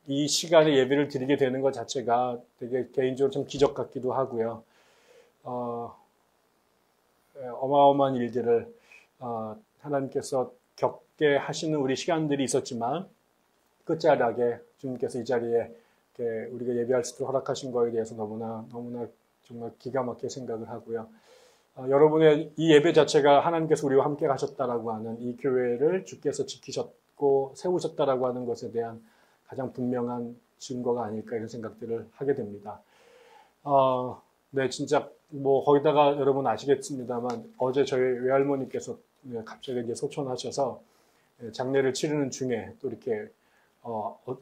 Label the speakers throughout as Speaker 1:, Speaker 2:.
Speaker 1: 이 시간에 예배를 드리게 되는 것 자체가 되게 개인적으로 좀 기적 같기도 하고요. 어마어마한 일들을 하나님께서 겪게 하시는 우리 시간들이 있었지만 끝자락에 주님께서 이 자리에 우리가 예배할 수 있도록 허락하신 거에 대해서 너무나 정말 기가 막히게 생각을 하고요. 여러분의 이 예배 자체가 하나님께서 우리와 함께 가셨다라고 하는 이 교회를 주께서 지키셨고 세우셨다라고 하는 것에 대한 가장 분명한 증거가 아닐까 이런 생각들을 하게 됩니다. 네, 진짜 뭐 거기다가 여러분 아시겠습니다만 어제 저희 외할머니께서 갑자기 이제 소천하셔서 장례를 치르는 중에 또 이렇게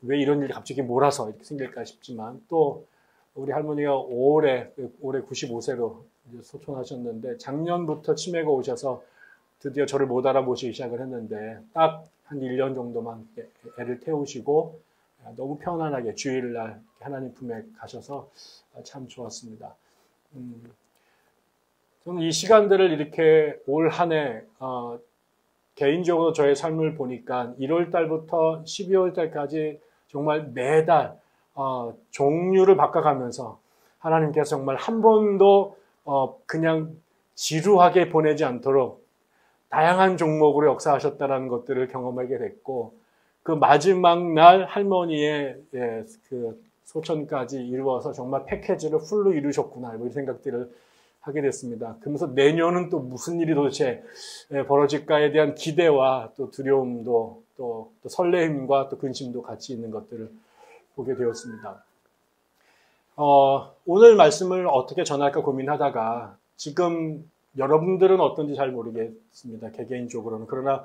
Speaker 1: 왜 이런 일이 갑자기 몰아서 이렇게 생길까 싶지만 또 우리 할머니가 올해 95세로 이제 소천하셨는데 작년부터 치매가 오셔서 드디어 저를 못 알아보시기 시작을 했는데 딱 한 1년 정도만 애를 태우시고 너무 편안하게 주일날 하나님 품에 가셔서 참 좋았습니다. 저는 이 시간들을 이렇게 올 한 해 개인적으로 저의 삶을 보니까 1월 달부터 12월 달까지 정말 매달 종류를 바꿔가면서 하나님께서 정말 한 번도 그냥 지루하게 보내지 않도록 다양한 종목으로 역사하셨다는 것들을 경험하게 됐고 그 마지막 날 할머니의 그 소천까지 이루어서 정말 패키지를 풀로 이루셨구나 뭐 이런 생각들을 하게 됐습니다. 그러면서 내년은 또 무슨 일이 도대체 벌어질까에 대한 기대와 또 두려움도 또 설레임과 또 근심도 같이 있는 것들을 보게 되었습니다. 오늘 말씀을 어떻게 전할까 고민하다가 지금 여러분들은 어떤지 잘 모르겠습니다. 개개인적으로는. 그러나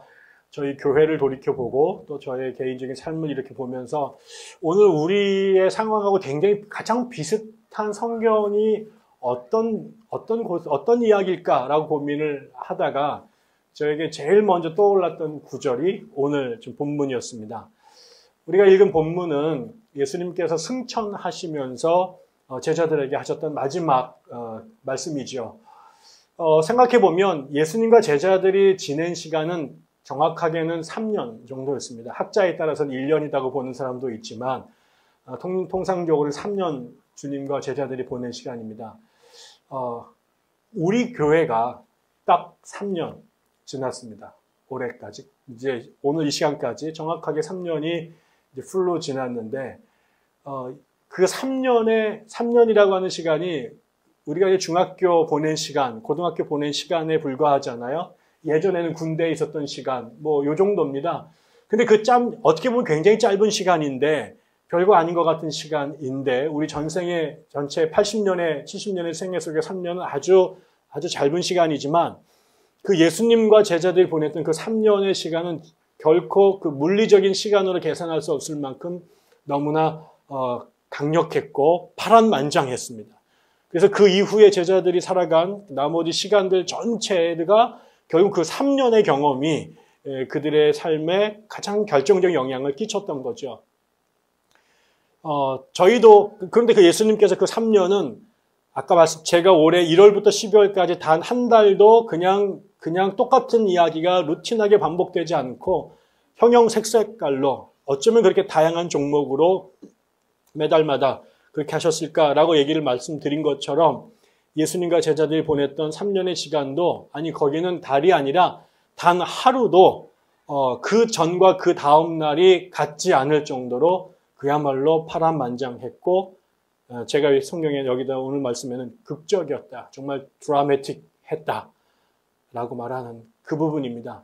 Speaker 1: 저희 교회를 돌이켜보고 또 저의 개인적인 삶을 이렇게 보면서 오늘 우리의 상황하고 굉장히 가장 비슷한 성경이 어떤 이야기일까라고 고민을 하다가 저에게 제일 먼저 떠올랐던 구절이 오늘 좀 본문이었습니다. 우리가 읽은 본문은 예수님께서 승천하시면서 제자들에게 하셨던 마지막 말씀이죠. 생각해보면 예수님과 제자들이 지낸 시간은 정확하게는 3년 정도였습니다. 학자에 따라서는 1년이라고 보는 사람도 있지만 통상적으로 3년 주님과 제자들이 보낸 시간입니다. 우리 교회가 딱 3년 지났습니다. 올해까지. 이제 오늘 이 시간까지 정확하게 3년이 이제 풀로 지났는데, 그 3년이라고 하는 시간이 우리가 이제 중학교 보낸 시간, 고등학교 보낸 시간에 불과하잖아요. 예전에는 군대에 있었던 시간, 뭐, 요 정도입니다. 근데 어떻게 보면 굉장히 짧은 시간인데, 별거 아닌 것 같은 시간인데, 우리 전생에 전체 80년의, 70년의 생애 속에 3년은 아주 짧은 시간이지만, 그 예수님과 제자들이 보냈던 그 3년의 시간은 결코 그 물리적인 시간으로 계산할 수 없을 만큼 너무나 강력했고 파란만장했습니다. 그래서 그 이후에 제자들이 살아간 나머지 시간들 전체가 결국 그 3년의 경험이 그들의 삶에 가장 결정적인 영향을 끼쳤던 거죠. 그런데 그 예수님께서 그 3년은 아까 제가 올해 1월부터 12월까지 단 한 달도 그냥 똑같은 이야기가 루틴하게 반복되지 않고 형형색색깔로 어쩌면 그렇게 다양한 종목으로 매달마다 그렇게 하셨을까라고 얘기를 말씀드린 것처럼 예수님과 제자들이 보냈던 3년의 시간도 거기는 달이 아니라 단 하루도 그 전과 그 다음 날이 같지 않을 정도로 그야말로 파란만장했고 제가 성경에 여기다 오늘 말씀에는 극적이었다. 정말 드라마틱했다. 라고 말하는 그 부분입니다.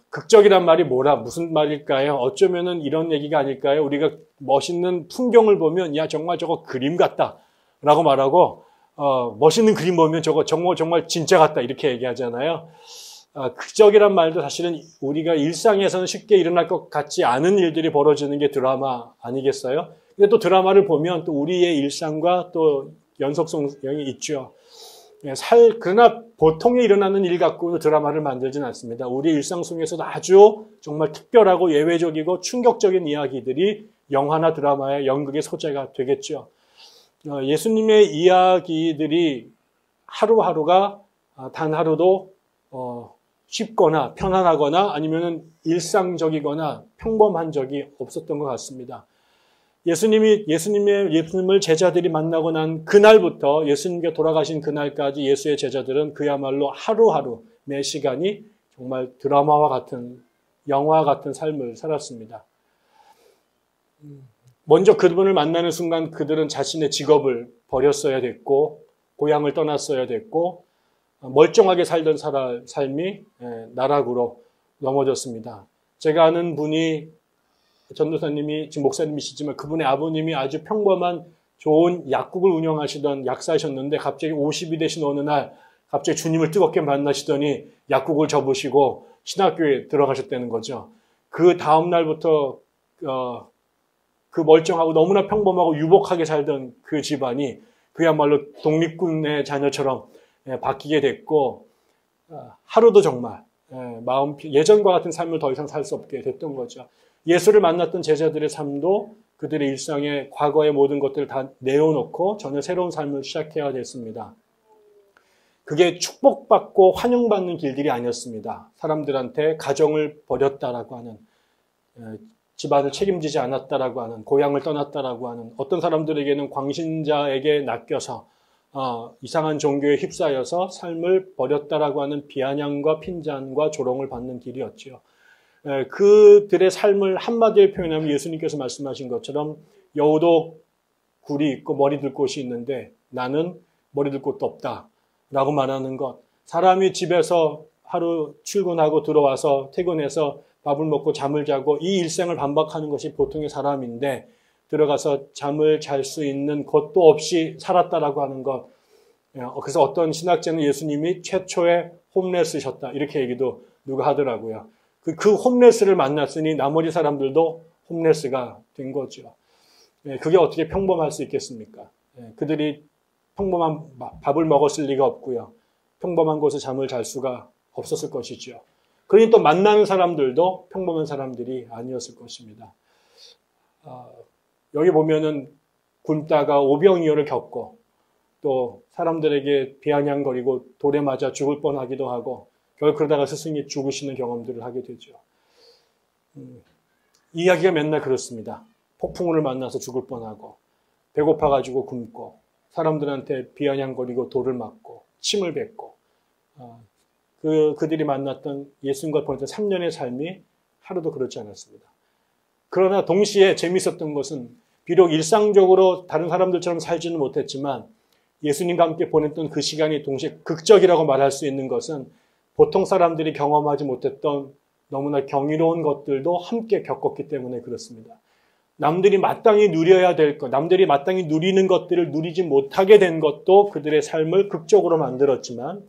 Speaker 1: 극적이란 말이 무슨 말일까요? 어쩌면은 이런 얘기가 아닐까요? 우리가 멋있는 풍경을 보면, 야, 정말 저거 그림 같다. 라고 말하고, 멋있는 그림 보면 저거 정말 진짜 같다. 이렇게 얘기하잖아요. 극적이란 말도 사실은 우리가 일상에서는 쉽게 일어날 것 같지 않은 일들이 벌어지는 게 드라마 아니겠어요? 근데 또 드라마를 보면 또 우리의 일상과 또 연속성이 있죠. 그러나 보통에 일어나는 일 갖고는 드라마를 만들진 않습니다. 우리 일상 속에서도 아주 정말 특별하고 예외적이고 충격적인 이야기들이 영화나 드라마의 연극의 소재가 되겠죠. 예수님의 이야기들이 하루하루가 단 하루도 쉽거나 편안하거나 아니면은 일상적이거나 평범한 적이 없었던 것 같습니다. 예수님을 제자들이 만나고 난 그날부터 예수님께 돌아가신 그날까지 예수의 제자들은 그야말로 하루하루 매 시간이 정말 드라마와 같은 영화 같은 삶을 살았습니다. 먼저 그분을 만나는 순간 그들은 자신의 직업을 버렸어야 됐고 고향을 떠났어야 됐고 멀쩡하게 살던 삶이 나락으로 넘어졌습니다. 제가 아는 분이 전도사님이 지금 목사님이시지만 그분의 아버님이 아주 평범한 좋은 약국을 운영하시던 약사셨는데 갑자기 50이 되신 어느 날 갑자기 주님을 뜨겁게 만나시더니 약국을 접으시고 신학교에 들어가셨다는 거죠. 그 다음 날부터 그 멀쩡하고 너무나 평범하고 유복하게 살던 그 집안이 그야말로 독립군의 자녀처럼 바뀌게 됐고 하루도 정말 예전과 같은 삶을 더 이상 살 수 없게 됐던 거죠. 예수를 만났던 제자들의 삶도 그들의 일상에 과거의 모든 것들을 다 내어놓고 전혀 새로운 삶을 시작해야 됐습니다. 그게 축복받고 환영받는 길들이 아니었습니다. 사람들한테 가정을 버렸다라고 하는, 집안을 책임지지 않았다라고 하는, 고향을 떠났다라고 하는, 어떤 사람들에게는 광신자에게 낚여서 이상한 종교에 휩싸여서 삶을 버렸다라고 하는 비아냥과 핀잔과 조롱을 받는 길이었죠. 그들의 삶을 한마디에 표현하면 예수님께서 말씀하신 것처럼 여우도 굴이 있고 머리 들 곳이 있는데 나는 머리 들 곳도 없다 라고 말하는 것. 사람이 집에서 하루 출근하고 들어와서 퇴근해서 밥을 먹고 잠을 자고 이 일생을 반복하는 것이 보통의 사람인데 들어가서 잠을 잘 수 있는 것도 없이 살았다라고 하는 것. 그래서 어떤 신학자는 예수님이 최초의 홈레스셨다 이렇게 얘기도 누가 하더라고요. 그 홈레스를 만났으니 나머지 사람들도 홈레스가 된 거죠. 그게 어떻게 평범할 수 있겠습니까? 그들이 평범한 밥을 먹었을 리가 없고요. 평범한 곳에 잠을 잘 수가 없었을 것이죠. 그러니 또 만나는 사람들도 평범한 사람들이 아니었을 것입니다. 여기 보면은 굶다가 오병이어를 겪고 또 사람들에게 비아냥거리고 돌에 맞아 죽을 뻔하기도 하고 결국 그러다가 스승이 죽으시는 경험들을 하게 되죠. 이야기가 맨날 그렇습니다. 폭풍우를 만나서 죽을 뻔하고 배고파가지고 굶고 사람들한테 비아냥거리고 돌을 맞고 침을 뱉고 그들이 만났던 예수님과 보냈던 3년의 삶이 하루도 그렇지 않았습니다. 그러나 동시에 재미있었던 것은 비록 일상적으로 다른 사람들처럼 살지는 못했지만 예수님과 함께 보냈던 그 시간이 동시에 극적이라고 말할 수 있는 것은 보통 사람들이 경험하지 못했던 너무나 경이로운 것들도 함께 겪었기 때문에 그렇습니다. 남들이 마땅히 누려야 될 것, 남들이 마땅히 누리는 것들을 누리지 못하게 된 것도 그들의 삶을 극적으로 만들었지만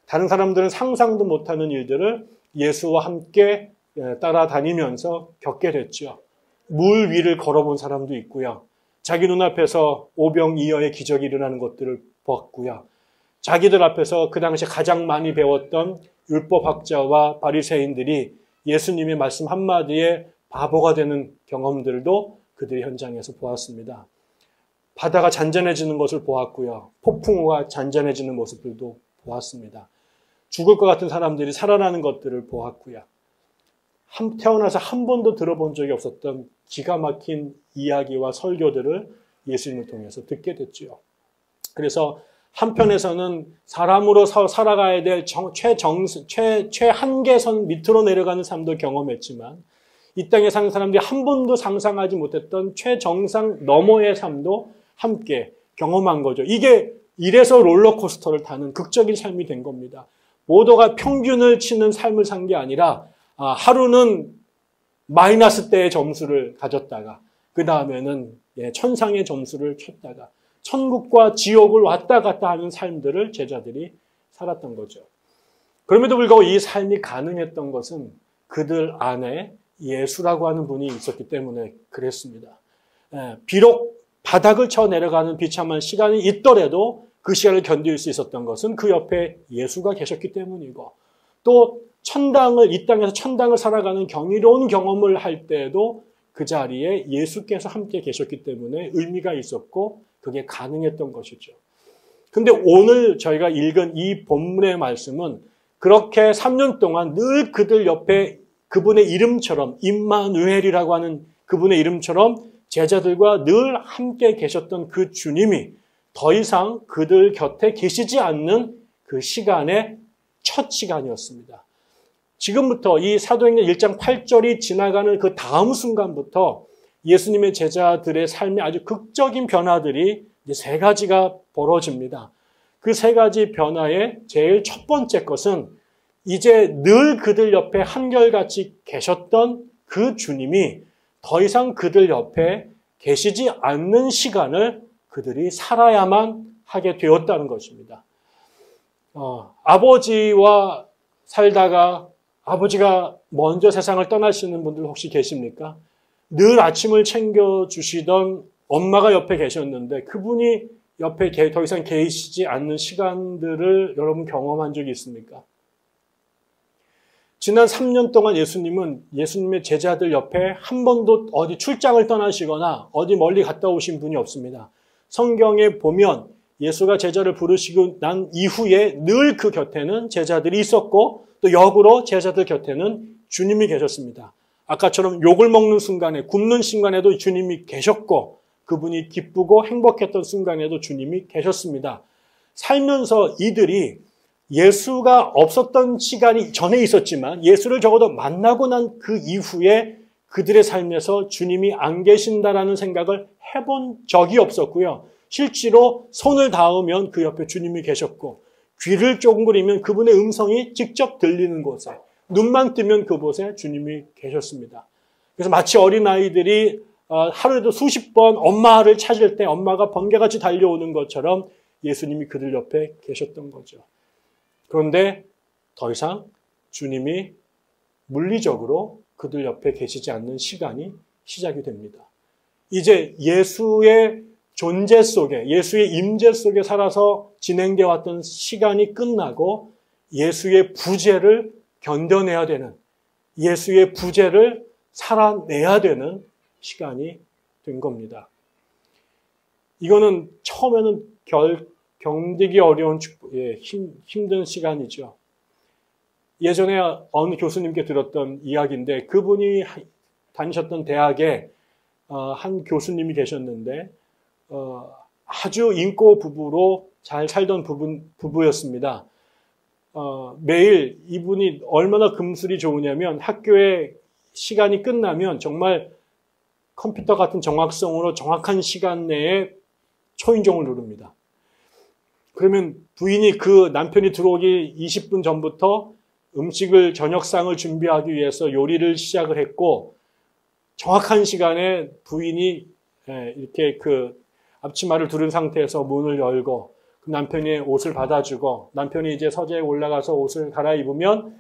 Speaker 1: 다른 사람들은 상상도 못하는 일들을 예수와 함께 따라다니면서 겪게 됐죠. 물 위를 걸어본 사람도 있고요. 자기 눈앞에서 오병이어의 기적이 일어나는 것들을 보았고요. 자기들 앞에서 그 당시 가장 많이 배웠던 율법학자와 바리새인들이 예수님의 말씀 한마디에 바보가 되는 경험들도 그들의 현장에서 보았습니다. 바다가 잔잔해지는 것을 보았고요. 폭풍우가 잔잔해지는 모습들도 보았습니다. 죽을 것 같은 사람들이 살아나는 것들을 보았고요. 태어나서 한 번도 들어본 적이 없었던 기가 막힌 이야기와 설교들을 예수님을 통해서 듣게 됐죠. 그래서 한편에서는 사람으로 살아가야 될 최한계선 밑으로 내려가는 삶도 경험했지만 이 땅에 사는 사람들이 한 번도 상상하지 못했던 최정상 너머의 삶도 함께 경험한 거죠. 이게 이래서 롤러코스터를 타는 극적인 삶이 된 겁니다. 모두가 평균을 치는 삶을 산 게 아니라 하루는 마이너스 때의 점수를 가졌다가 그 다음에는 천상의 점수를 쳤다가 천국과 지옥을 왔다 갔다 하는 삶들을 제자들이 살았던 거죠. 그럼에도 불구하고 이 삶이 가능했던 것은 그들 안에 예수라고 하는 분이 있었기 때문에 그랬습니다. 비록 바닥을 쳐 내려가는 비참한 시간이 있더라도 그 시간을 견딜 수 있었던 것은 그 옆에 예수가 계셨기 때문이고 또 이 땅에서 천당을 살아가는 경이로운 경험을 할 때에도 그 자리에 예수께서 함께 계셨기 때문에 의미가 있었고 그게 가능했던 것이죠. 근데 오늘 저희가 읽은 이 본문의 말씀은 그렇게 3년 동안 늘 그들 옆에 그분의 이름처럼 임마누엘이라고 하는 그분의 이름처럼 제자들과 늘 함께 계셨던 그 주님이 더 이상 그들 곁에 계시지 않는 그 시간의 첫 시간이었습니다. 지금부터 이 사도행전 1장 8절이 지나가는 그 다음 순간부터 예수님의 제자들의 삶에 아주 극적인 변화들이 이제 세 가지가 벌어집니다. 그 세 가지 변화의 제일 첫 번째 것은 이제 늘 그들 옆에 한결같이 계셨던 그 주님이 더 이상 그들 옆에 계시지 않는 시간을 그들이 살아야만 하게 되었다는 것입니다. 아버지와 살다가 아버지가 먼저 세상을 떠나시는 분들 혹시 계십니까? 늘 아침을 챙겨주시던 엄마가 옆에 계셨는데 그분이 옆에 더 이상 계시지 않는 시간들을 여러분 경험한 적이 있습니까? 지난 3년 동안 예수님은 예수님의 제자들 옆에 한 번도 어디 출장을 떠나시거나 어디 멀리 갔다 오신 분이 없습니다. 성경에 보면 예수가 제자를 부르시고 난 이후에 늘 그 곁에는 제자들이 있었고 또 역으로 제자들 곁에는 주님이 계셨습니다. 아까처럼 욕을 먹는 순간에 굶는 순간에도 주님이 계셨고 그분이 기쁘고 행복했던 순간에도 주님이 계셨습니다. 살면서 이들이 예수가 없었던 시간이 전에 있었지만 예수를 적어도 만나고 난 그 이후에 그들의 삶에서 주님이 안 계신다라는 생각을 해본 적이 없었고요. 실제로 손을 닿으면 그 옆에 주님이 계셨고 귀를 쫑그리면 그분의 음성이 직접 들리는 곳에 눈만 뜨면 그곳에 주님이 계셨습니다. 그래서 마치 어린아이들이 하루에도 수십 번 엄마를 찾을 때 엄마가 번개같이 달려오는 것처럼 예수님이 그들 옆에 계셨던 거죠. 그런데 더 이상 주님이 물리적으로 그들 옆에 계시지 않는 시간이 시작이 됩니다. 이제 예수의 존재 속에, 예수의 임재 속에 살아서 진행되어 왔던 시간이 끝나고 예수의 부재를 견뎌내야 되는, 예수의 부재를 살아내야 되는 시간이 된 겁니다. 이거는 처음에는 견디기 어려운 힘든 시간이죠. 예전에 어느 교수님께 들었던 이야기인데 그분이 다니셨던 대학에 한 교수님이 계셨는데 아주 인고 부부로 잘 살던 부부였습니다. 매일 이분이 얼마나 금술이 좋으냐면 학교에 시간이 끝나면 정말 컴퓨터 같은 정확성으로 정확한 시간 내에 초인종을 누릅니다. 그러면 부인이 그 남편이 들어오기 20분 전부터 음식을 저녁상을 준비하기 위해서 요리를 시작을 했고 정확한 시간에 부인이 이렇게 그 앞치마를 두른 상태에서 문을 열고 그 남편이 옷을 받아주고 남편이 이제 서재에 올라가서 옷을 갈아입으면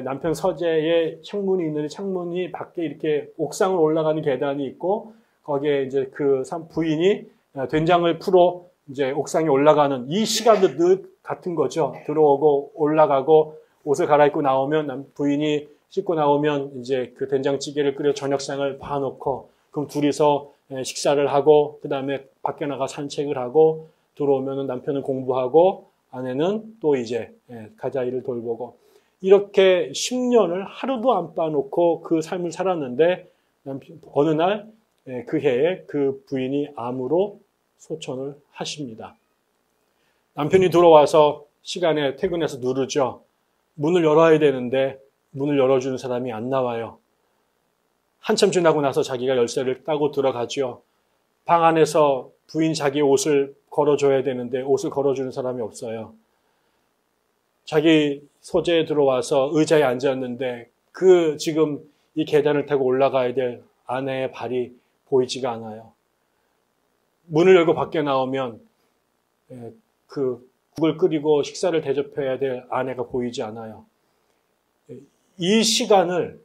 Speaker 1: 남편 서재에 창문이 있는데 창문이 밖에 이렇게 옥상을 올라가는 계단이 있고 거기에 이제 그 부인이 된장을 풀어 이제 옥상에 올라가는 이 시간도 늘 같은 거죠. 들어오고 올라가고 옷을 갈아입고 나오면 부인이 씻고 나오면 이제 그 된장찌개를 끓여 저녁상을 봐놓고 그럼 둘이서 식사를 하고 그 다음에 밖에 나가 산책을 하고 들어오면 남편은 공부하고 아내는 또 이제 가자일을 돌보고 이렇게 10년을 하루도 안 빠놓고 그 삶을 살았는데 어느 날 그 해에 그 부인이 암으로 소천을 하십니다. 남편이 들어와서 시간에 퇴근해서 누르죠. 문을 열어야 되는데 문을 열어주는 사람이 안 나와요. 한참 지나고 나서 자기가 열쇠를 따고 들어가죠. 방 안에서 부인 자기 옷을 걸어줘야 되는데 옷을 걸어주는 사람이 없어요. 자기 소재에 들어와서 의자에 앉았는데 그 지금 이 계단을 타고 올라가야 될 아내의 발이 보이지가 않아요. 문을 열고 밖에 나오면 그 국을 끓이고 식사를 대접해야 될 아내가 보이지 않아요. 이 시간을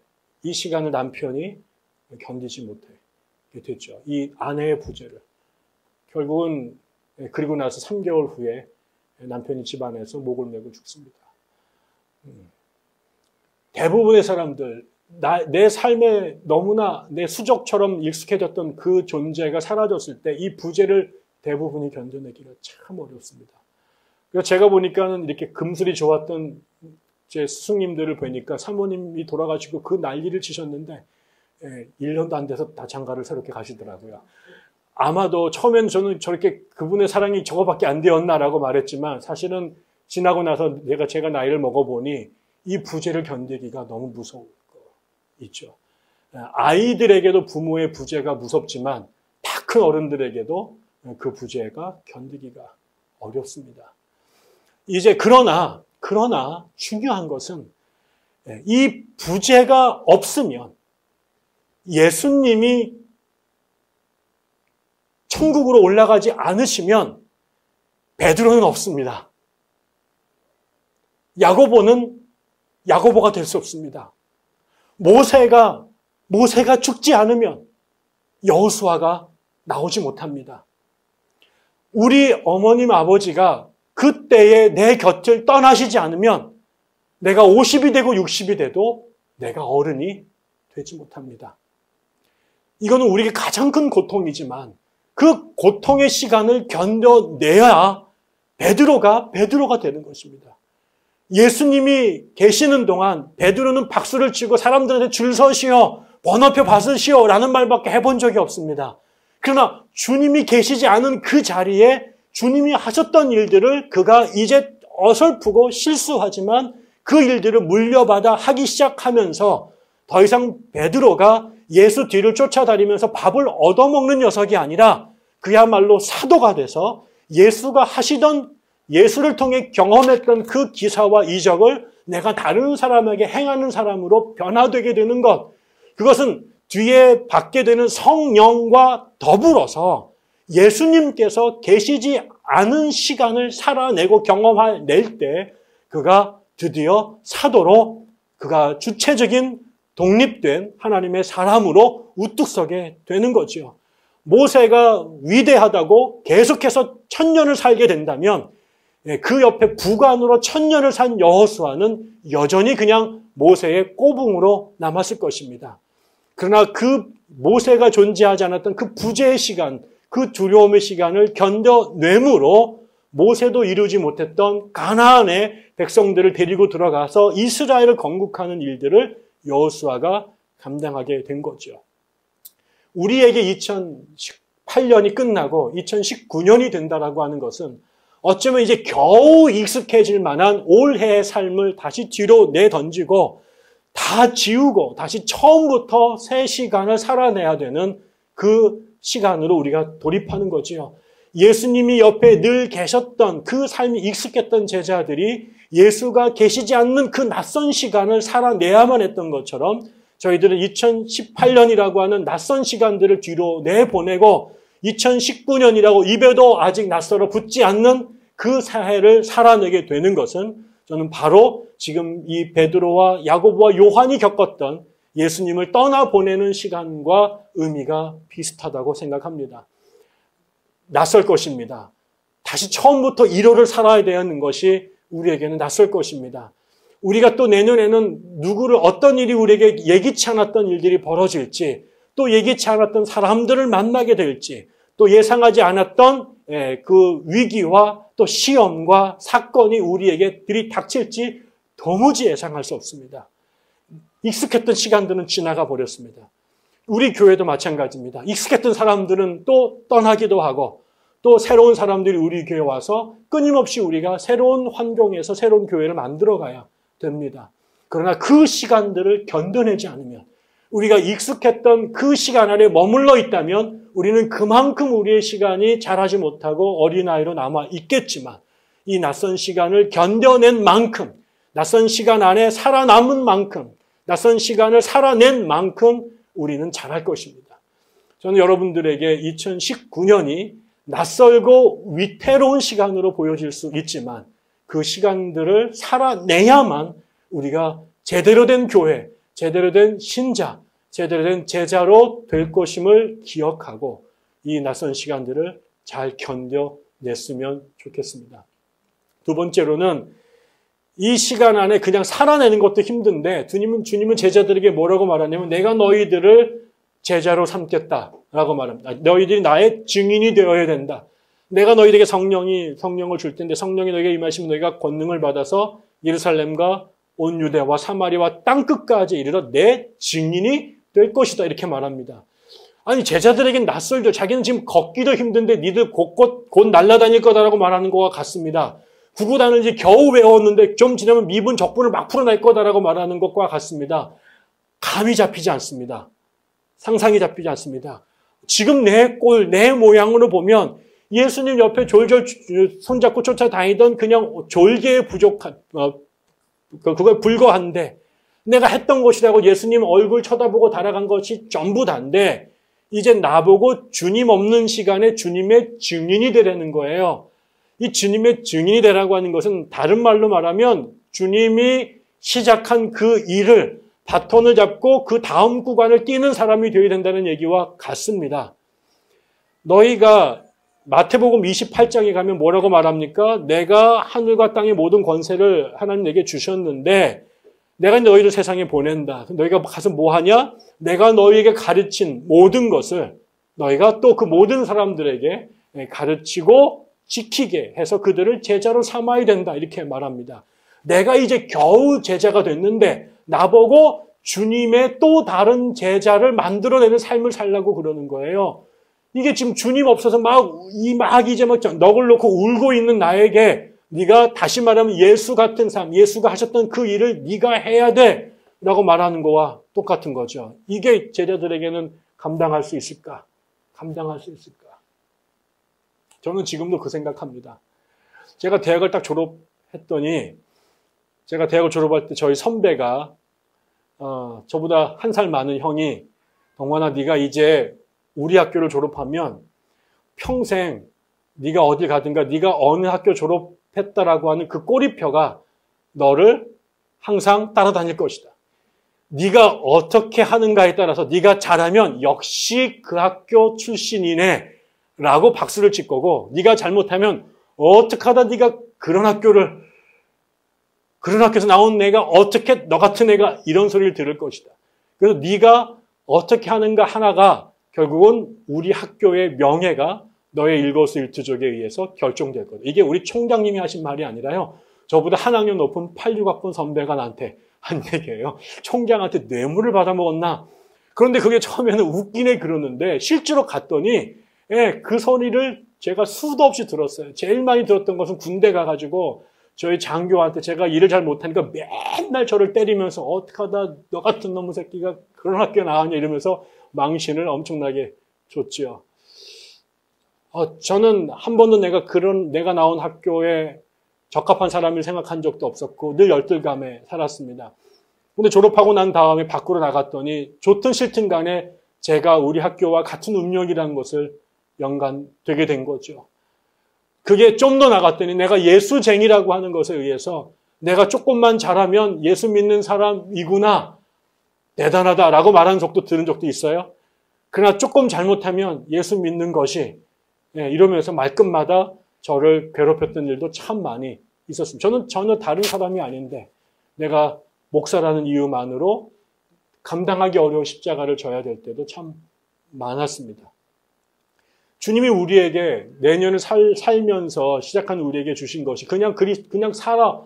Speaker 1: 남편이 견디지 못하게 됐죠. 이 아내의 부재를. 결국은 그리고 나서 3개월 후에 남편이 집안에서 목을 메고 죽습니다. 대부분의 사람들, 내 삶에 너무나 내 수족처럼 익숙해졌던 그 존재가 사라졌을 때 이 부재를 대부분이 견뎌내기가 참 어렵습니다. 그래서 제가 보니까는 이렇게 금슬이 좋았던 제 스승님들을 보니까 사모님이 돌아가시고 그 난리를 치셨는데 1년도 안 돼서 다 장가를 새롭게 가시더라고요. 아마도 처음엔 저는 저렇게 그분의 사랑이 저거밖에 안 되었나라고 말했지만 사실은 지나고 나서 제가 나이를 먹어보니 이 부재를 견디기가 너무 무서울 거 있죠. 아이들에게도 부모의 부재가 무섭지만 다 큰 어른들에게도 그 부재가 견디기가 어렵습니다. 이제 그러나 중요한 것은 이 부재가 없으면 예수님이 천국으로 올라가지 않으시면 베드로는 없습니다. 야고보는 야고보가 될 수 없습니다. 모세가 죽지 않으면 여호수아가 나오지 못합니다. 우리 어머님 아버지가 그때에 내 곁을 떠나시지 않으면 내가 50이 되고 60이 돼도 내가 어른이 되지 못합니다. 이거는 우리에게 가장 큰 고통이지만 그 고통의 시간을 견뎌내야 베드로가 되는 것입니다. 예수님이 계시는 동안 베드로는 박수를 치고 사람들한테 줄 서시오, 번호표 받으시오 라는 말밖에 해본 적이 없습니다. 그러나 주님이 계시지 않은 그 자리에 주님이 하셨던 일들을 그가 이제 어설프고 실수하지만 그 일들을 물려받아 하기 시작하면서 더 이상 베드로가 예수 뒤를 쫓아다니면서 밥을 얻어먹는 녀석이 아니라 그야말로 사도가 돼서 예수가 하시던 예수를 통해 경험했던 그 기사와 이적을 내가 다른 사람에게 행하는 사람으로 변화되게 되는 것. 그것은 뒤에 받게 되는 성령과 더불어서 예수님께서 계시지 않은 시간을 살아내고 경험해낼 때 그가 드디어 사도로 그가 주체적인 독립된 하나님의 사람으로 우뚝 서게 되는 거지요. 모세가 위대하다고 계속해서 1000년을 살게 된다면 그 옆에 부관으로 1000년을 산 여호수아는 여전히 그냥 모세의 꼬붕으로 남았을 것입니다. 그러나 그 모세가 존재하지 않았던 그 부재의 시간, 그 두려움의 시간을 견뎌내므로 모세도 이루지 못했던 가나안의 백성들을 데리고 들어가서 이스라엘을 건국하는 일들을 여호수아가 감당하게 된 거죠. 우리에게 2018년이 끝나고 2019년이 된다라고 하는 것은 어쩌면 이제 겨우 익숙해질 만한 올해의 삶을 다시 뒤로 내던지고 다 지우고 다시 처음부터 새 시간을 살아내야 되는 그 시간으로 우리가 돌입하는 거지요. 예수님이 옆에 늘 계셨던 그 삶이 익숙했던 제자들이 예수가 계시지 않는 그 낯선 시간을 살아내야만 했던 것처럼 저희들은 2018년이라고 하는 낯선 시간들을 뒤로 내보내고 2019년이라고 입에도 아직 낯설어 붙지 않는 그 새해를 살아내게 되는 것은 저는 바로 지금 이 베드로와 야고보와 요한이 겪었던 예수님을 떠나보내는 시간과 의미가 비슷하다고 생각합니다. 낯설 것입니다. 다시 처음부터 1호를 살아야 되는 것이 우리에게는 낯설 것입니다. 우리가 또 내년에는 누구를 어떤 일이 우리에게 예기치 않았던 일들이 벌어질지 또 예기치 않았던 사람들을 만나게 될지 또 예상하지 않았던 그 위기와 또 시험과 사건이 우리에게 들이닥칠지 도무지 예상할 수 없습니다. 익숙했던 시간들은 지나가 버렸습니다. 우리 교회도 마찬가지입니다. 익숙했던 사람들은 또 떠나기도 하고 또 새로운 사람들이 우리 교회에 와서 끊임없이 우리가 새로운 환경에서 새로운 교회를 만들어가야 됩니다. 그러나 그 시간들을 견뎌내지 않으면 우리가 익숙했던 그 시간 안에 머물러 있다면 우리는 그만큼 우리의 시간이 자라지 못하고 어린아이로 남아 있겠지만 이 낯선 시간을 견뎌낸 만큼 낯선 시간 안에 살아남은 만큼 낯선 시간을 살아낸 만큼 우리는 잘할 것입니다. 저는 여러분들에게 2019년이 낯설고 위태로운 시간으로 보여질 수 있지만 그 시간들을 살아내야만 우리가 제대로 된 교회, 제대로 된 신자, 제대로 된 제자로 될 것임을 기억하고 이 낯선 시간들을 잘 견뎌냈으면 좋겠습니다. 두 번째로는 이 시간 안에 그냥 살아내는 것도 힘든데 주님은 제자들에게 뭐라고 말하냐면 내가 너희들을 제자로 삼겠다라고 말합니다. 너희들이 나의 증인이 되어야 된다. 내가 너희들에게 성령을 줄 텐데 성령이 너희에게 임하시면 너희가 권능을 받아서 예루살렘과 온 유대와 사마리아와 땅끝까지 이르러 내 증인이 될 것이다. 이렇게 말합니다. 아니, 제자들에겐 낯설죠. 자기는 지금 걷기도 힘든데 니들 곧 날아다닐 거다라고 말하는 것과 같습니다. 구구단을 이제 겨우 외웠는데 좀 지나면 미분 적분을 막 풀어낼 거다라고 말하는 것과 같습니다. 감이 잡히지 않습니다. 상상이 잡히지 않습니다. 지금 내 모양으로 보면 예수님 옆에 졸졸 손잡고 쫓아다니던 그냥 졸개에 그거에 불과한데 내가 했던 것이라고 예수님 얼굴 쳐다보고 달아간 것이 전부 다인데 이제 나보고 주님 없는 시간에 주님의 증인이 되라는 거예요. 이 주님의 증인이 되라고 하는 것은 다른 말로 말하면 주님이 시작한 그 일을 바톤을 잡고 그 다음 구간을 뛰는 사람이 되어야 된다는 얘기와 같습니다. 너희가 마태복음 28장에 가면 뭐라고 말합니까? 내가 하늘과 땅의 모든 권세를 하나님 내게 주셨는데 내가 너희를 세상에 보낸다. 너희가 가서 뭐 하냐? 내가 너희에게 가르친 모든 것을 너희가 또 그 모든 사람들에게 가르치고 지키게 해서 그들을 제자로 삼아야 된다. 이렇게 말합니다. 내가 이제 겨우 제자가 됐는데 나보고 주님의 또 다른 제자를 만들어내는 삶을 살라고 그러는 거예요. 이게 지금 주님 없어서 이제 넋을 놓고 울고 있는 나에게 네가 다시 말하면 예수 같은 삶, 예수가 하셨던 그 일을 네가 해야 돼 라고 말하는 거와 똑같은 거죠. 이게 제자들에게는 감당할 수 있을까? 감당할 수 있을까? 저는 지금도 그 생각합니다. 제가 대학을 딱 졸업했더니 제가 대학을 졸업할 때 저희 선배가 저보다 한 살 많은 형이 동관아 네가 이제 우리 학교를 졸업하면 평생 네가 어디 가든가 네가 어느 학교 졸업했다라고 하는 그 꼬리표가 너를 항상 따라다닐 것이다. 네가 어떻게 하는가에 따라서 네가 잘하면 역시 그 학교 출신이네 라고 박수를 칠 거고 네가 잘못하면 어떻게 하다 네가 그런 학교에서 나온 애가 어떻게 너 같은 애가 이런 소리를 들을 것이다. 그래서 네가 어떻게 하는가 하나가 결국은 우리 학교의 명예가 너의 일거수일투족에 의해서 결정될 거다. 이게 우리 총장님이 하신 말이 아니라요. 저보다 한 학년 높은 86학번 선배가 나한테 한 얘기예요. 총장한테 뇌물을 받아먹었나? 그런데 그게 처음에는 웃기네 그러는데 실제로 갔더니 그 소리를 제가 수도 없이 들었어요. 제일 많이 들었던 것은 군대 가가지고 저희 장교한테 제가 일을 잘 못하니까 맨날 저를 때리면서 어떻게 하다 너 같은 놈의 새끼가 그런 학교에 나왔냐 이러면서 망신을 엄청나게 줬죠. 저는 한 번도 내가 나온 학교에 적합한 사람을 생각한 적도 없었고 늘 열등감에 살았습니다. 근데 졸업하고 난 다음에 밖으로 나갔더니 좋든 싫든 간에 제가 우리 학교와 같은 운명이라는 것을 연관되게 된 거죠. 그게 좀 더 나갔더니 내가 예수쟁이라고 하는 것에 의해서 내가 조금만 잘하면 예수 믿는 사람이구나. 대단하다라고 말하는 적도 들은 적도 있어요. 그러나 조금 잘못하면 예수 믿는 것이 이러면서 말끝마다 저를 괴롭혔던 일도 참 많이 있었습니다. 저는 전혀 다른 사람이 아닌데 내가 목사라는 이유만으로 감당하기 어려운 십자가를 져야 될 때도 참 많았습니다. 주님이 우리에게 내년을 살면서 시작한 우리에게 주신 것이 그냥 살아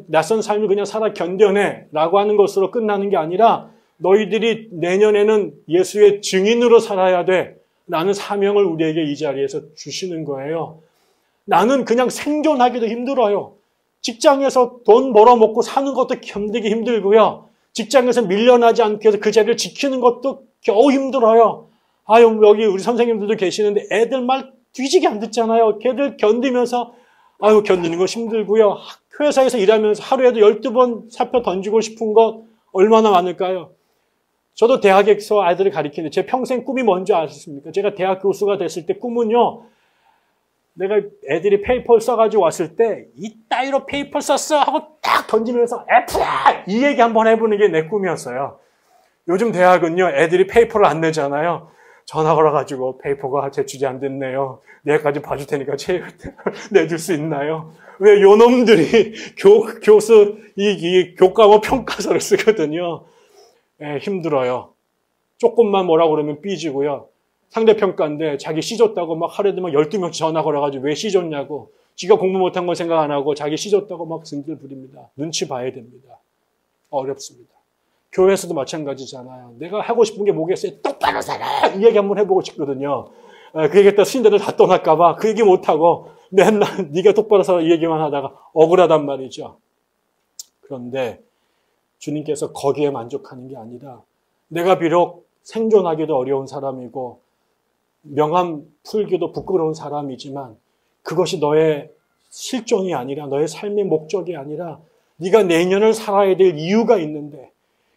Speaker 1: 낯선 삶을 그냥 살아 견뎌내 라고 하는 것으로 끝나는 게 아니라 너희들이 내년에는 예수의 증인으로 살아야 돼 라는 사명을 우리에게 이 자리에서 주시는 거예요. 나는 그냥 생존하기도 힘들어요. 직장에서 돈 벌어먹고 사는 것도 견디기 힘들고요. 직장에서 밀려나지 않게 해서 그 자리를 지키는 것도 겨우 힘들어요. 여기 우리 선생님들도 계시는데 애들 말 뒤지게 안 듣잖아요. 걔들 견디면서 견디는 거 힘들고요. 회사에서 일하면서 하루에도 12번 사표 던지고 싶은 거 얼마나 많을까요? 저도 대학에서 아이들을 가르치는데 제 평생 꿈이 뭔지 아십니까? 제가 대학 교수가 됐을 때 꿈은요. 내가 애들이 페이퍼를 써가지고 왔을 때 이따위로 페이퍼 썼어 하고 딱 던지면서 F야! 이 얘기 한번 해보는 게 내 꿈이었어요. 요즘 대학은요. 애들이 페이퍼를 안 내잖아요. 전화 걸어가지고 페이퍼가 제출이 안 됐네요. 내일까지 봐줄 테니까 내줄 수 있나요? 왜 요놈들이 교수 이 교과목 평가서를 쓰거든요. 힘들어요. 조금만 뭐라고 그러면 삐지고요. 상대평가인데 자기 시 줬다고 막 하루에도 막 12명 전화 걸어가지고 왜 시 줬냐고. 지가 공부 못한 건 생각 안 하고 자기 시 줬다고 막 승질 부립니다. 눈치 봐야 됩니다. 어렵습니다. 교회에서도 마찬가지잖아요. 내가 하고 싶은 게 뭐겠어요? 똑바로 살아! 이 얘기 한번 해보고 싶거든요. 그 얘기했다 신들을 다 떠날까봐 그 얘기 못하고 맨날 네가 똑바로 살아 이 얘기만 하다가 억울하단 말이죠. 그런데 주님께서 거기에 만족하는 게 아니라 내가 비록 생존하기도 어려운 사람이고 명함 풀기도 부끄러운 사람이지만 그것이 너의 실종이 아니라 너의 삶의 목적이 아니라 네가 내년을 살아야 될 이유가 있는데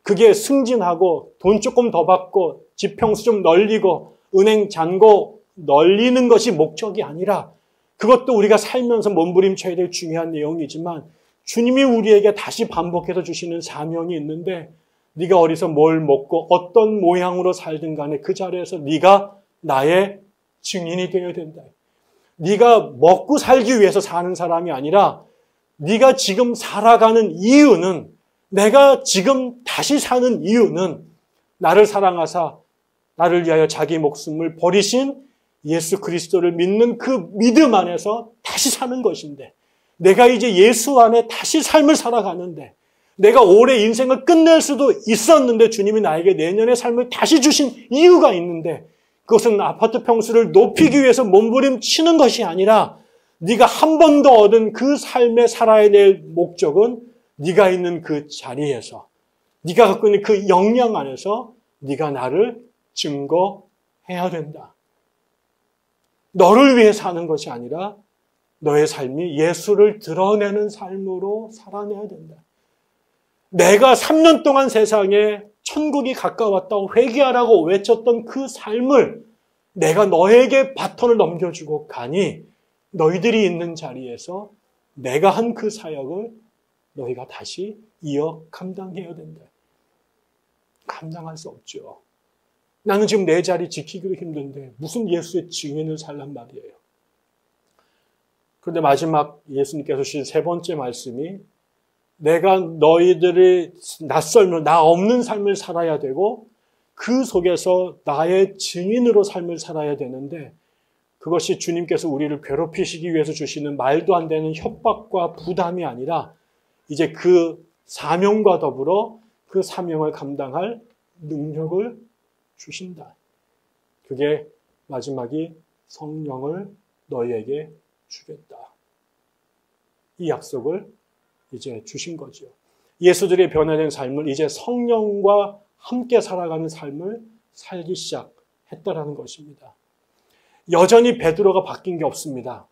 Speaker 1: 그게 승진하고 돈 조금 더 받고 지평수 좀 널리고 은행 잔고 널리는 것이 목적이 아니라 그것도 우리가 살면서 몸부림쳐야 될 중요한 내용이지만 주님이 우리에게 다시 반복해서 주시는 사명이 있는데 네가 어디서 뭘 먹고 어떤 모양으로 살든 간에 그 자리에서 네가 나의 증인이 되어야 된다. 네가 먹고 살기 위해서 사는 사람이 아니라 네가 지금 살아가는 이유는 내가 지금 다시 사는 이유는 나를 사랑하사 나를 위하여 자기 목숨을 버리신 예수 그리스도를 믿는 그 믿음 안에서 다시 사는 것인데 내가 이제 예수 안에 다시 삶을 살아가는데 내가 올해 인생을 끝낼 수도 있었는데 주님이 나에게 내년의 삶을 다시 주신 이유가 있는데 그것은 아파트 평수를 높이기 위해서 몸부림치는 것이 아니라 네가 한 번 더 얻은 그 삶에 살아야 될 목적은 네가 있는 그 자리에서 네가 갖고 있는 그 역량 안에서 네가 나를 증거해야 된다. 너를 위해 사는 것이 아니라 너의 삶이 예수를 드러내는 삶으로 살아내야 된다. 내가 3년 동안 세상에 천국이 가까웠다고 회개하라고 외쳤던 그 삶을 내가 너에게 바톤을 넘겨주고 가니 너희들이 있는 자리에서 내가 한 그 사역을 너희가 다시 이어 감당해야 된다. 감당할 수 없죠. 나는 지금 내 자리 지키기도 힘든데 무슨 예수의 증인을 살란 말이에요. 그런데 마지막 예수님께서 주신 세 번째 말씀이 내가 너희들이 낯설면 나 없는 삶을 살아야 되고 그 속에서 나의 증인으로 삶을 살아야 되는데 그것이 주님께서 우리를 괴롭히시기 위해서 주시는 말도 안 되는 협박과 부담이 아니라 이제 그 사명과 더불어 그 사명을 감당할 능력을 주신다. 그게 마지막이 성령을 너희에게 주겠다. 이 약속을 이제 주신 거죠. 예수들의 변화된 삶을 이제 성령과 함께 살아가는 삶을 살기 시작했다라는 것입니다. 여전히 베드로가 바뀐 게 없습니다.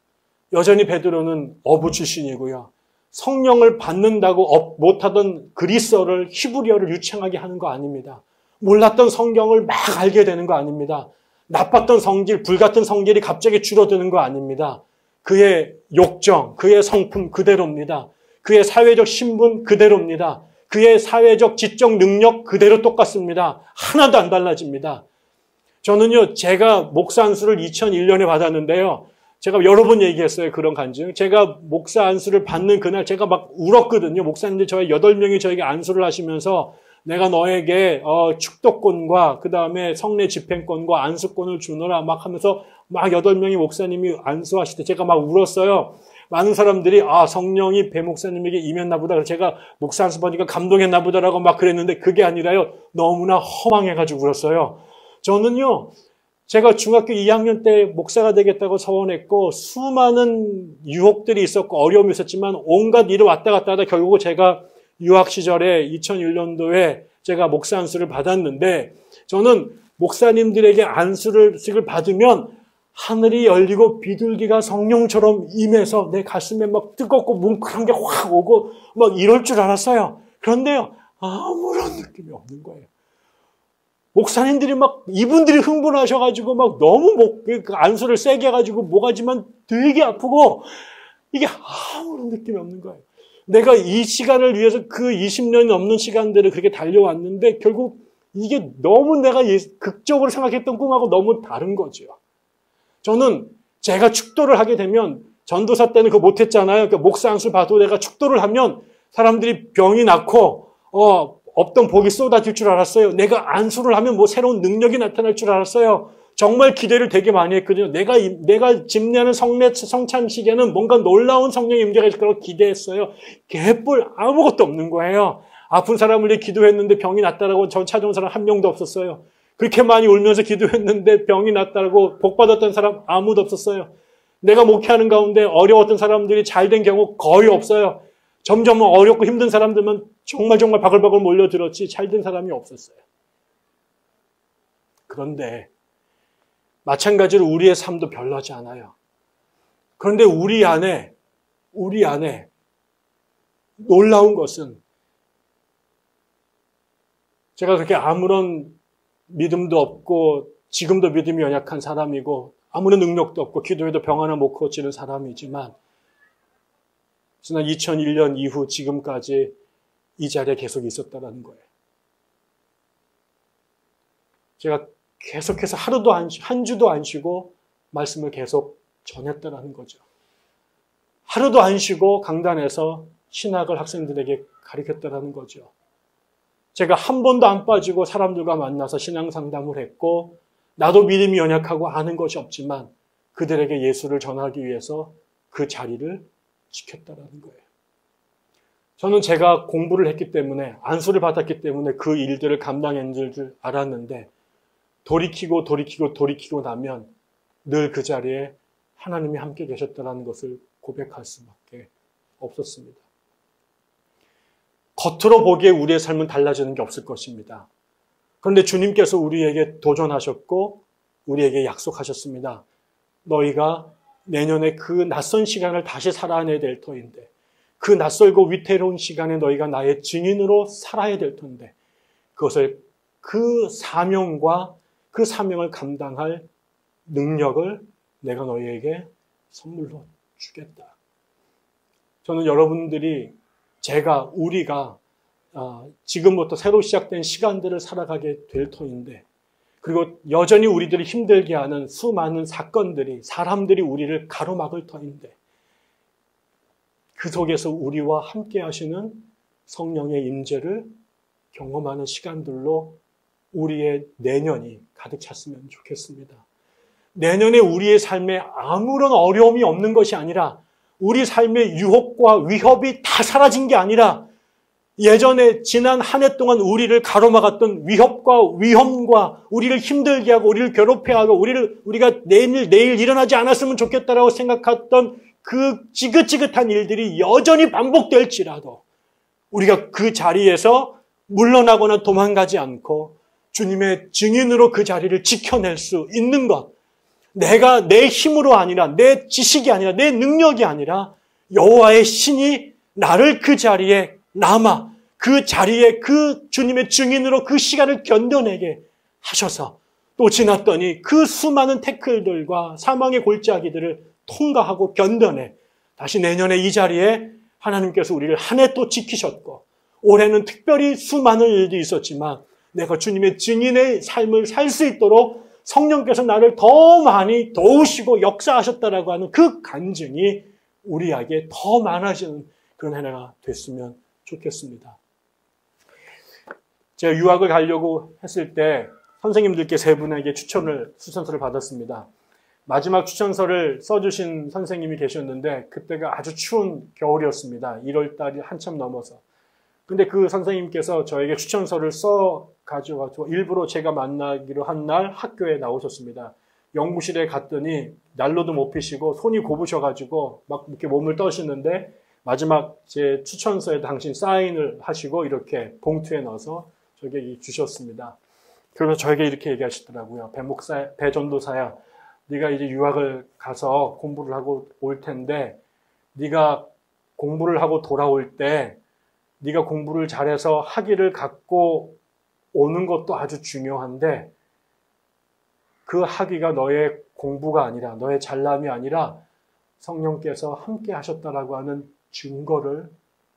Speaker 1: 여전히 베드로는 어부 출신이고요. 성령을 받는다고 못하던 그리스어를 히브리어를 유창하게 하는 거 아닙니다. 몰랐던 성경을 막 알게 되는 거 아닙니다. 나빴던 성질, 불같은 성질이 갑자기 줄어드는 거 아닙니다. 그의 욕정, 그의 성품 그대로입니다. 그의 사회적 신분 그대로입니다. 그의 사회적 지적 능력 그대로 똑같습니다. 하나도 안 달라집니다. 저는요, 제가 목사 안수를 2001년에 받았는데요. 제가 여러 번 얘기했어요. 그런 간증. 제가 목사 안수를 받는 그날 제가 막 울었거든요. 목사님들 저희 8명이 저에게 안수를 하시면서 내가 너에게 축도권과 그 다음에 성례 집행권과 안수권을 주노라 막 하면서 막 8명이 목사님이 안수하실 때 제가 막 울었어요. 많은 사람들이 성령이 배 목사님에게 임했나 보다. 제가 목사 안수 받으니까 감동했나 보다라고 막 그랬는데 그게 아니라요. 너무나 허망해가지고 울었어요. 저는요. 제가 중학교 2학년 때 목사가 되겠다고 서원했고 수많은 유혹들이 있었고 어려움이 있었지만 온갖 일을 왔다 갔다 하다 결국 제가 유학 시절에 2001년도에 제가 목사 안수를 받았는데 저는 목사님들에게 안수를 받으면 하늘이 열리고 비둘기가 성령처럼 임해서 내 가슴에 막 뜨겁고 뭉클한 게 확 오고 막 이럴 줄 알았어요. 그런데요, 아무런 느낌이 없는 거예요. 목사님들이 막 이분들이 흥분하셔가지고 막 너무 안수를 세게 해가지고 모가지만 되게 아프고 이게 아무런 느낌이 없는 거예요. 내가 이 시간을 위해서 그 20년이 넘는 시간들을 그렇게 달려왔는데 결국 이게 너무 내가 극적으로 생각했던 꿈하고 너무 다른 거죠. 저는 제가 축도를 하게 되면 전도사 때는 그거 못했잖아요. 그러니까 목사 안수 봐도 내가 축도를 하면 사람들이 병이 낫고 없던 복이 쏟아질 줄 알았어요. 내가 안수를 하면 뭐 새로운 능력이 나타날 줄 알았어요. 정말 기대를 되게 많이 했거든요. 내가 집례하는 성찬식에는 뭔가 놀라운 성령의 임재가 있을 거라고 기대했어요. 개뿔 아무것도 없는 거예요. 아픈 사람을 위해 기도했는데 병이 낫다라고 저 찾아온 사람 한 명도 없었어요. 그렇게 많이 울면서 기도했는데 병이 낫다라고 복받았던 사람 아무도 없었어요. 내가 목회하는 가운데 어려웠던 사람들이 잘 된 경우 거의 없어요. 점점 어렵고 힘든 사람들만 정말 바글바글 몰려들었지 잘 된 사람이 없었어요. 그런데 마찬가지로 우리의 삶도 별나지 않아요. 그런데 우리 안에 놀라운 것은 제가 그렇게 아무런 믿음도 없고 지금도 믿음이 연약한 사람이고 아무런 능력도 없고 기도해도 병 하나 못 고치는 사람이지만 지난 2001년 이후 지금까지 이 자리에 계속 있었다는 거예요. 제가 계속해서 한 주도 안 쉬고 말씀을 계속 전했다는 거죠. 하루도 안 쉬고 강단에서 신학을 학생들에게 가르쳤다는 거죠. 제가 한 번도 안 빠지고 사람들과 만나서 신앙 상담을 했고 나도 믿음이 연약하고 아는 것이 없지만 그들에게 예수를 전하기 위해서 그 자리를 지켰다는 거예요. 저는 제가 공부를 했기 때문에 안수를 받았기 때문에 그 일들을 감당했는 줄 알았는데 돌이키고 나면 늘 그 자리에 하나님이 함께 계셨다는 것을 고백할 수밖에 없었습니다. 겉으로 보기에 우리의 삶은 달라지는 게 없을 것입니다. 그런데 주님께서 우리에게 도전하셨고 우리에게 약속하셨습니다. 너희가 내년에 그 낯선 시간을 다시 살아내야 될 터인데 그 낯설고 위태로운 시간에 너희가 나의 증인으로 살아야 될 텐데 그것을 그 사명과 그 사명을 감당할 능력을 내가 너희에게 선물로 주겠다. 저는 여러분들이 우리가 지금부터 새로 시작된 시간들을 살아가게 될 터인데 그리고 여전히 우리들을 힘들게 하는 수많은 사람들이 우리를 가로막을 터인데 그 속에서 우리와 함께 하시는 성령의 임재를 경험하는 시간들로 우리의 내년이 가득 찼으면 좋겠습니다. 내년에 우리의 삶에 아무런 어려움이 없는 것이 아니라 우리 삶의 유혹과 위협이 다 사라진 게 아니라 예전에 지난 한 해 동안 우리를 가로막았던 위협과 위험과 우리를 힘들게 하고 우리를 괴롭혀하고 우리가 내일 일어나지 않았으면 좋겠다라고 생각했던 그 지긋지긋한 일들이 여전히 반복될지라도 우리가 그 자리에서 물러나거나 도망가지 않고 주님의 증인으로 그 자리를 지켜낼 수 있는 것. 내가 내 힘으로 아니라 내 지식이 아니라 내 능력이 아니라 여호와의 신이 나를 그 자리에 남아 그 자리에 그 주님의 증인으로 그 시간을 견뎌내게 하셔서 또 지났더니 그 수많은 태클들과 사망의 골짜기들을 통과하고 견뎌내 다시 내년에 이 자리에 하나님께서 우리를 한 해 또 지키셨고 올해는 특별히 수많은 일들이 있었지만 내가 주님의 증인의 삶을 살 수 있도록 성령께서 나를 더 많이 도우시고 역사하셨다라고 하는 그 간증이 우리에게 더 많아지는 그런 한 해가 됐으면 좋겠습니다. 제가 유학을 가려고 했을 때 선생님들께 세 분에게 추천서를 받았습니다. 마지막 추천서를 써주신 선생님이 계셨는데 그때가 아주 추운 겨울이었습니다. 1월 달이 한참 넘어서. 근데 그 선생님께서 저에게 추천서를 써 가지고 일부러 제가 만나기로 한 날 학교에 나오셨습니다. 영무실에 갔더니 난로도 못 피시고 손이 고부셔가지고 막 이렇게 몸을 떠시는데 마지막 제 추천서에 당신 사인을 하시고 이렇게 봉투에 넣어서 저에게 주셨습니다. 그러면서 저에게 이렇게 얘기하시더라고요. 배 전도사야, 네가 이제 유학을 가서 공부를 하고 올 텐데 네가 공부를 하고 돌아올 때 네가 공부를 잘해서 학위를 갖고 오는 것도 아주 중요한데 그 학위가 너의 공부가 아니라 너의 잘남이 아니라 성령께서 함께 하셨다라고 하는 증거를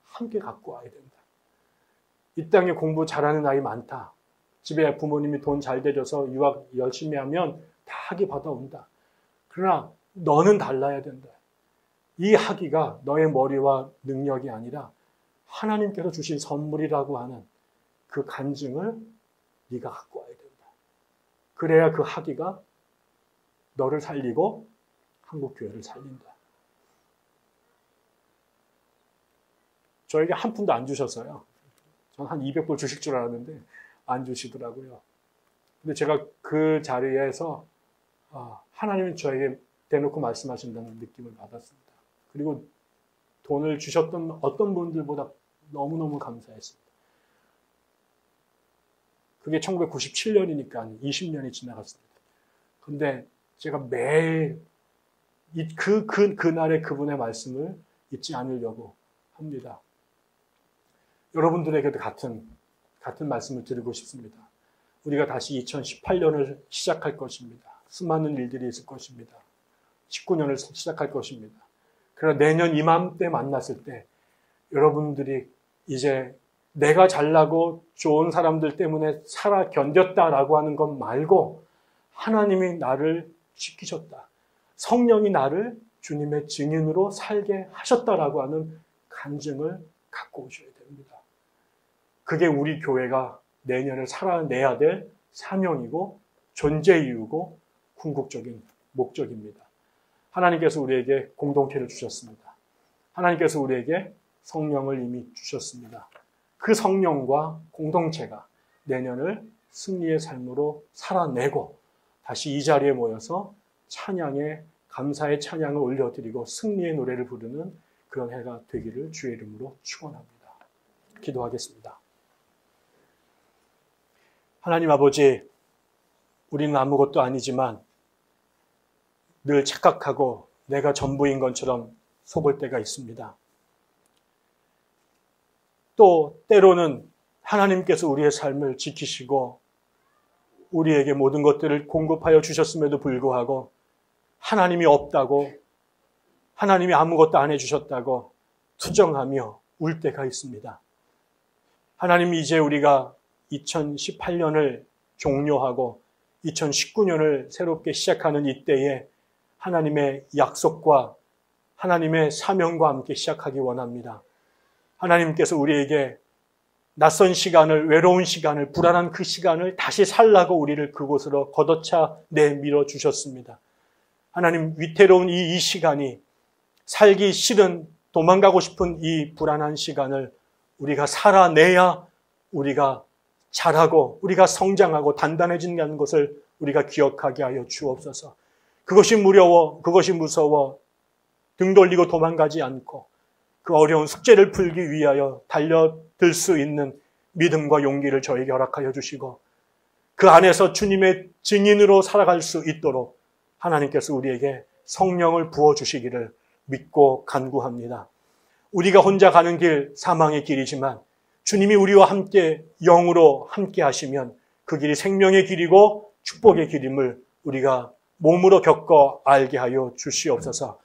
Speaker 1: 함께 갖고 와야 된다. 이 땅에 공부 잘하는 아이 많다. 집에 부모님이 돈 잘 대줘서 유학 열심히 하면 다 학위 받아온다. 그러나 너는 달라야 된다. 이 학위가 너의 머리와 능력이 아니라 하나님께서 주신 선물이라고 하는 그 간증을 네가 갖고 와야 된다. 그래야 그 학위가 너를 살리고 한국교회를 살린다. 저에게 한 푼도 안 주셨어요. 저는 한 200불 주실 줄 알았는데 안 주시더라고요. 근데 제가 그 자리에서 하나님이 저에게 대놓고 말씀하신다는 느낌을 받았습니다. 그리고 돈을 주셨던 어떤 분들보다 너무너무 감사했습니다. 그게 1997년이니까 20년이 지나갔습니다. 근데 제가 매일 그날의 그분의 말씀을 잊지 않으려고 합니다. 여러분들에게도 같은 말씀을 드리고 싶습니다. 우리가 다시 2018년을 시작할 것입니다. 수많은 일들이 있을 것입니다. 19년을 시작할 것입니다. 그러나 내년 이맘때 만났을 때 여러분들이 이제 내가 잘나고 좋은 사람들 때문에 살아 견뎠다라고 하는 것 말고 하나님이 나를 지키셨다. 성령이 나를 주님의 증인으로 살게 하셨다라고 하는 간증을 갖고 오셔야 됩니다. 그게 우리 교회가 내년을 살아내야 될 사명이고 존재 이유고 궁극적인 목적입니다. 하나님께서 우리에게 공동체를 주셨습니다. 하나님께서 우리에게 성령을 이미 주셨습니다. 그 성령과 공동체가 내년을 승리의 삶으로 살아내고 다시 이 자리에 모여서 찬양의 감사의 찬양을 올려드리고 승리의 노래를 부르는 그런 해가 되기를 주의 이름으로 축원합니다. 기도하겠습니다. 하나님 아버지, 우리는 아무것도 아니지만 늘 착각하고 내가 전부인 것처럼 속을 때가 있습니다. 또 때로는 하나님께서 우리의 삶을 지키시고 우리에게 모든 것들을 공급하여 주셨음에도 불구하고 하나님이 없다고, 하나님이 아무것도 안 해주셨다고 투정하며 울 때가 있습니다. 하나님, 이제 우리가 2018년을 종료하고 2019년을 새롭게 시작하는 이때에 하나님의 약속과 하나님의 사명과 함께 시작하기 원합니다. 하나님께서 우리에게 낯선 시간을, 외로운 시간을, 불안한 그 시간을 다시 살라고 우리를 그곳으로 걷어차 내밀어 주셨습니다. 하나님, 위태로운 이 시간이, 살기 싫은, 도망가고 싶은 이 불안한 시간을 우리가 살아내야 우리가 자라고 우리가 성장하고 단단해진다는 것을 우리가 기억하게 하여 주옵소서. 그것이 그것이 무서워 등 돌리고 도망가지 않고 그 어려운 숙제를 풀기 위하여 달려들 수 있는 믿음과 용기를 저에게 허락하여 주시고 그 안에서 주님의 증인으로 살아갈 수 있도록 하나님께서 우리에게 성령을 부어주시기를 믿고 간구합니다. 우리가 혼자 가는 길 사망의 길이지만 주님이 우리와 함께 영으로 함께 하시면 그 길이 생명의 길이고 축복의 길임을 우리가 몸으로 겪어 알게 하여 주시옵소서.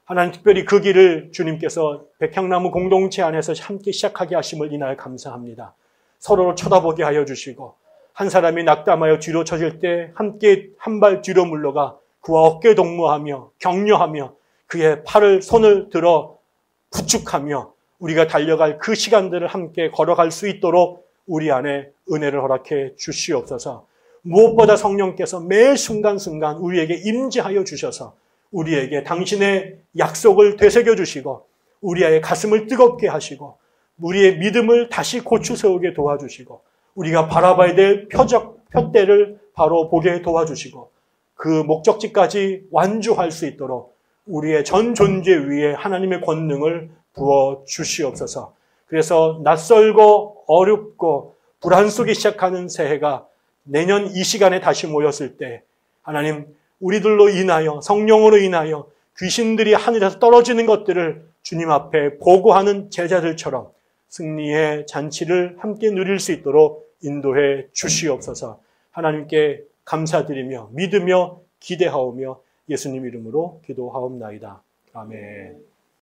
Speaker 1: 하나님, 특별히 그 길을 주님께서 백향나무 공동체 안에서 함께 시작하게 하심을 이날 감사합니다. 서로를 쳐다보게 하여 주시고 한 사람이 낙담하여 뒤로 처질 때 함께 한 발 뒤로 물러가 그와 어깨 동무하며 격려하며 그의 손을 들어 부축하며 우리가 달려갈 그 시간들을 함께 걸어갈 수 있도록 우리 안에 은혜를 허락해 주시옵소서. 무엇보다 성령께서 매 순간순간 우리에게 임재하여 주셔서 우리에게 당신의 약속을 되새겨 주시고 우리의 가슴을 뜨겁게 하시고 우리의 믿음을 다시 고추 세우게 도와주시고 우리가 바라봐야 될 표대를 바로 보게 도와주시고 그 목적지까지 완주할 수 있도록 우리의 전 존재 위에 하나님의 권능을 부어 주시옵소서. 그래서 낯설고 어렵고 불안 속에 시작하는 새해가 내년 이 시간에 다시 모였을 때 하나님, 우리들로 인하여 성령으로 인하여 귀신들이 하늘에서 떨어지는 것들을 주님 앞에 보고하는 제자들처럼 승리의 잔치를 함께 누릴 수 있도록 인도해 주시옵소서. 하나님께 감사드리며 믿으며 기대하오며 예수님 이름으로 기도하옵나이다. 아멘.